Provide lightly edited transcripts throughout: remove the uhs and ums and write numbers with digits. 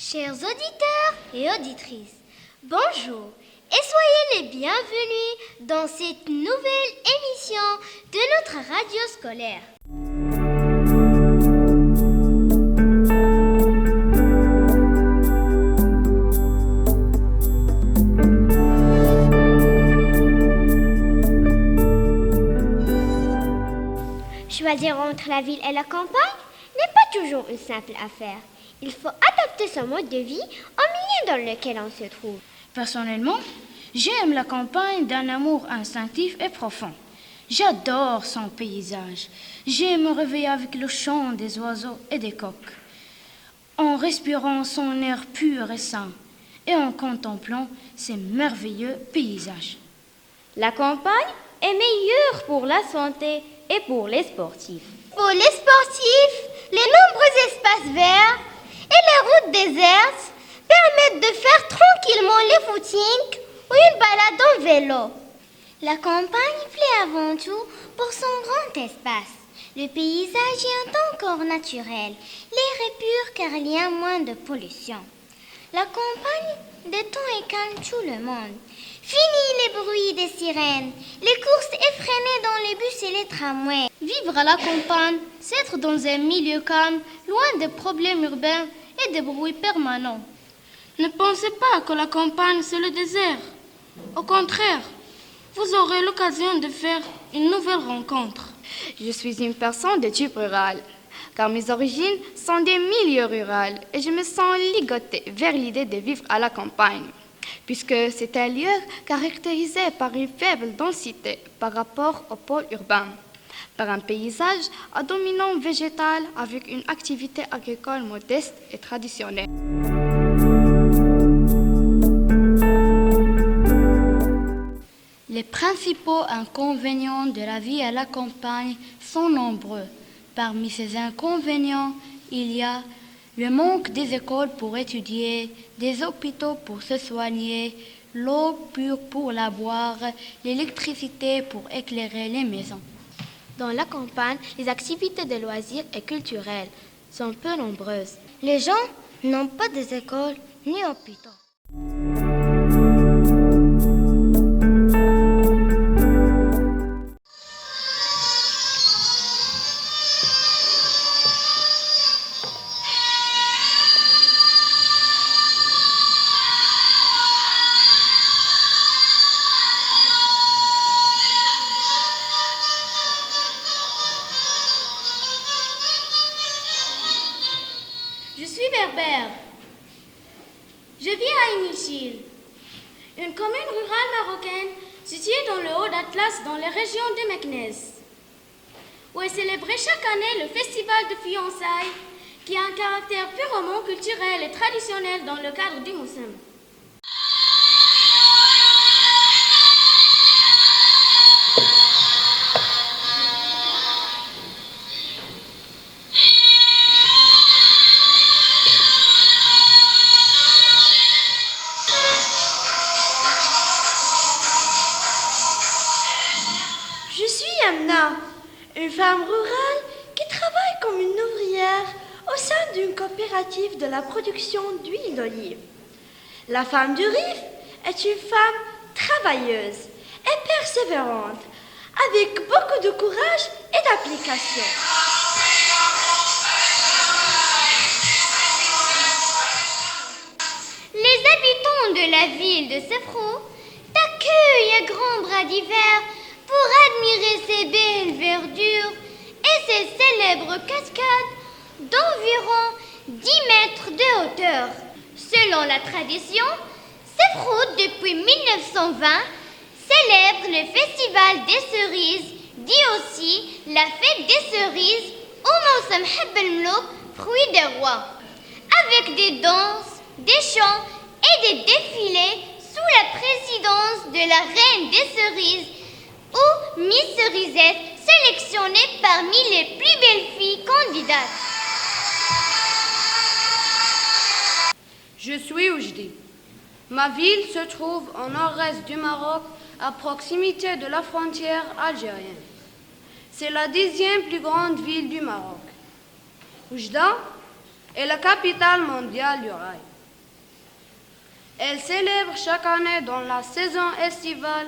Chers auditeurs et auditrices, bonjour et soyez les bienvenus dans cette nouvelle émission de notre radio scolaire. Choisir entre la ville et la campagne n'est pas toujours une simple affaire. Il faut adapter son mode de vie au milieu dans lequel on se trouve. Personnellement, j'aime la campagne d'un amour instinctif et profond. J'adore son paysage. J'aime me réveiller avec le chant des oiseaux et des coqs, en respirant son air pur et sain, et en contemplant ces merveilleux paysages. La campagne est meilleure pour la santé et pour les sportifs. Pour les sportifs, les nombreux espaces verts et les routes désertes permettent de faire tranquillement les footings ou une balade en vélo. La campagne plaît avant tout pour son grand espace. Le paysage y est encore naturel. L'air est pur car il y a moins de pollution. La campagne détend et calme tout le monde. Fini les bruits des sirènes, les courses effrénées dans les bus et les tramways. Vivre à la campagne, c'est être dans un milieu calme, loin des problèmes urbains et des bruits permanents. Ne pensez pas que la campagne, c'est le désert. Au contraire, vous aurez l'occasion de faire une nouvelle rencontre. Je suis une personne de type rural, car mes origines sont des milieux ruraux et je me sens ligotée vers l'idée de vivre à la campagne, puisque c'est un lieu caractérisé par une faible densité par rapport au pôle urbain, par un paysage à dominant végétal avec une activité agricole modeste et traditionnelle. Les principaux inconvénients de la vie à la campagne sont nombreux. Parmi ces inconvénients, il y a le manque des écoles pour étudier, des hôpitaux pour se soigner, l'eau pure pour la boire, l'électricité pour éclairer les maisons. Dans la campagne, les activités de loisirs et culturelles sont peu nombreuses. Les gens n'ont pas des écoles ni hôpitaux. Je suis berbère. Je vis à Inishil, une commune rurale marocaine située dans le haut d'Atlas dans les régions de Meknès, où est célébré chaque année le festival de fiançailles qui a un caractère purement culturel et traditionnel dans le cadre du Moussem. Je suis Amna, une femme rurale qui travaille comme une ouvrière au sein d'une coopérative de la production d'huile d'olive. La femme du Rif est une femme travailleuse et persévérante, avec beaucoup de courage et d'application. Les habitants de la ville de Sefrou t'accueillent à grands bras divers pour admirer ces belles verdures et ces célèbres cascades d'environ 10 mètres de hauteur. Selon la tradition, Sefrou, depuis 1920, célèbre le festival des cerises, dit aussi la fête des cerises ou Moussem Heb el Mlouk, fruit des rois, avec des danses, des chants et des défilés sous la présidence de la reine des cerises ou Miss Cerisette, sélectionnée parmi les plus belles filles candidates. Je suis Oujdi. Ma ville se trouve au nord-est du Maroc, à proximité de la frontière algérienne. C'est la 10e plus grande ville du Maroc. Oujda est la capitale mondiale du rail. Elle célèbre chaque année dans la saison estivale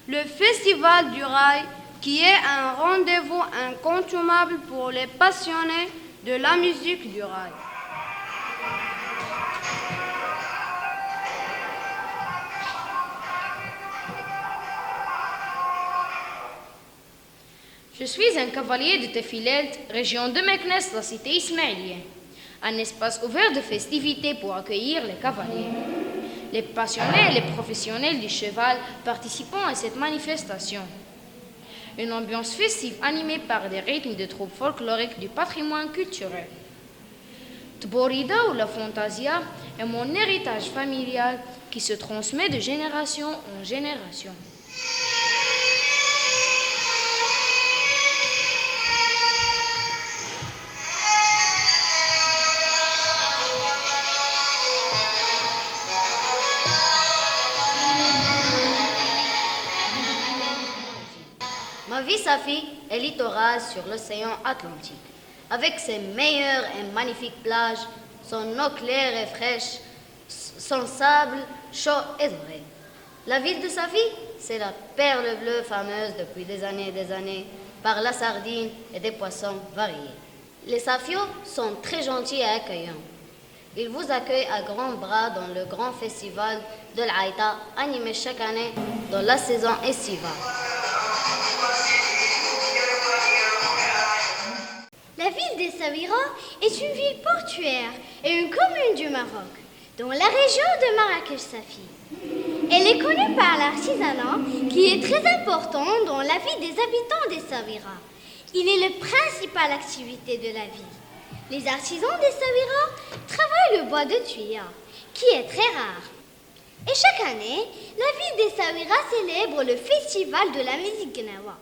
le Festival du Rail, qui est un rendez-vous incontournable pour les passionnés de la musique du rail. Je suis un cavalier de Tefilelt, région de Meknes, la cité ismaélienne. Un espace ouvert de festivités pour accueillir les cavaliers. Les passionnés et les professionnels du cheval participent à cette manifestation. Une ambiance festive animée par des rythmes de troupes folkloriques du patrimoine culturel. Tborida ou la Fantasia est mon héritage familial qui se transmet de génération en génération. Ma vie, Safi, est littorale sur l'océan Atlantique. Avec ses meilleures et magnifiques plages, son eau claire et fraîche, son sable chaud et doré. La ville de Safi, c'est la perle bleue fameuse depuis des années, par la sardine et des poissons variés. Les Safios sont très gentils et accueillants. Ils vous accueillent à grands bras dans le grand festival de l'Aïta, animé chaque année dans la saison estivale. La ville d'Essaouira est une ville portuaire et une commune du Maroc, dans la région de Marrakech-Safi. Elle est connue par l'artisanat qui est très important dans la vie des habitants d'Essaouira. Il est la principale activité de la ville. Les artisans d'Essaouira travaillent le bois de tuya, qui est très rare. Et chaque année, la ville d'Essaouira célèbre le festival de la musique Gnawa.